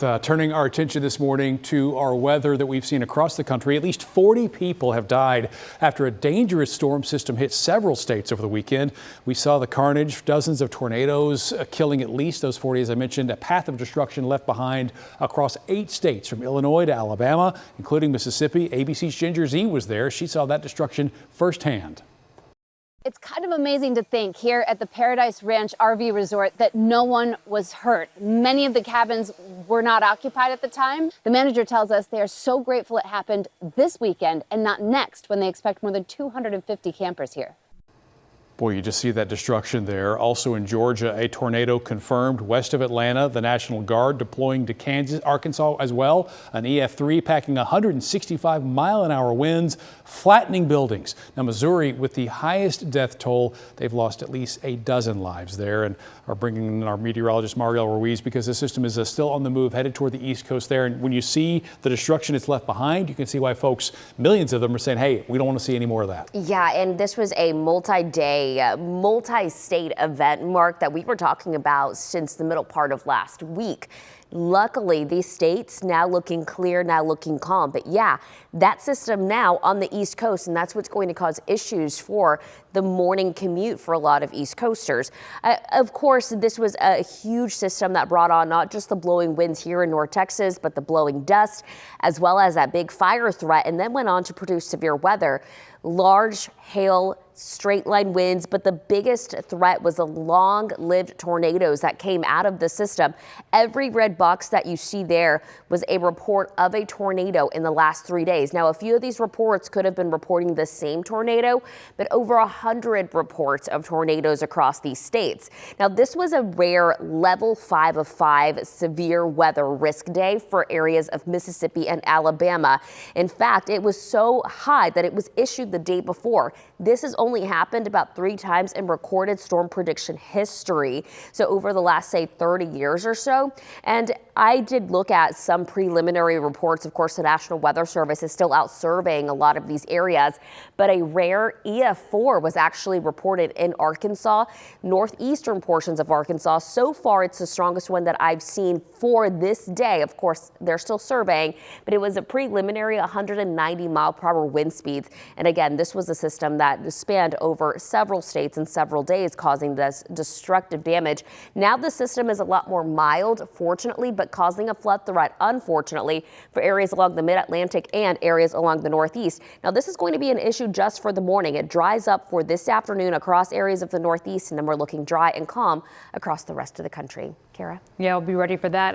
Turning our attention this morning to our weather that we've seen across the country. At least 40 people have died after a dangerous storm system hit several states over the weekend. We saw the carnage, dozens of tornadoes killing at least those 40, as I mentioned, a path of destruction left behind across 8 states from Illinois to Alabama, including Mississippi. ABC's Ginger Zee was there. She saw that destruction firsthand. It's kind of amazing to think here at the Paradise Ranch RV Resort that no one was hurt. Many of the cabins were not occupied at the time. The manager tells us they are so grateful it happened this weekend and not next, when they expect more than 250 campers here. Boy, you just see that destruction there. Also in Georgia, a tornado confirmed west of Atlanta. The National Guard deploying to Kansas, Arkansas as well. An EF3 packing 165-mile-an-hour winds, flattening buildings. Now, Missouri with the highest death toll. They've lost at least a dozen lives there, and are bringing in our meteorologist Mariel Ruiz, because the system is still on the move, headed toward the East Coast there. And when you see the destruction it's left behind, you can see why folks, millions of them, are saying, hey, we don't want to see any more of that. Yeah, and this was a multi-state event, Mark, that we were talking about since the middle part of last week. Luckily, these states now looking clear, now looking calm. But yeah, that system now on the East Coast, and that's what's going to cause issues for the morning commute for a lot of East Coasters. Of course, this was a huge system that brought on not just the blowing winds here in North Texas, but the blowing dust, as well as that big fire threat, and then went on to produce severe weather. Large hail, straight line winds, but the biggest threat was the long-lived tornadoes that came out of the system. Every red box that you see there was a report of a tornado in the last 3 days. Now, a few of these reports could have been reporting the same tornado, but over 100 reports of tornadoes across these states. Now, this was a rare level 5 of 5 severe weather risk day for areas of Mississippi and Alabama. In fact, it was so high that it was issued the day before. This has only happened about 3 times in recorded storm prediction history. So over the last, say, 30 years or so. And I did look at some preliminary reports. Of course, the National Weather Service is still out surveying a lot of these areas, but a rare EF4 was actually reported in Arkansas, northeastern portions of Arkansas. So far, it's the strongest one that I've seen for this day. Of course, they're still surveying, but it was a preliminary 190-mile-per-hour wind speeds. And again, this was a system that spanned over several states in several days, causing this destructive damage. Now the system is a lot more mild, fortunately, but causing a flood threat, unfortunately, for areas along the mid-Atlantic and areas along the Northeast. Now, this is going to be an issue just for the morning. It dries up for this afternoon across areas of the Northeast, and then we're looking dry and calm across the rest of the country. Kara? Yeah, I'll be ready for that.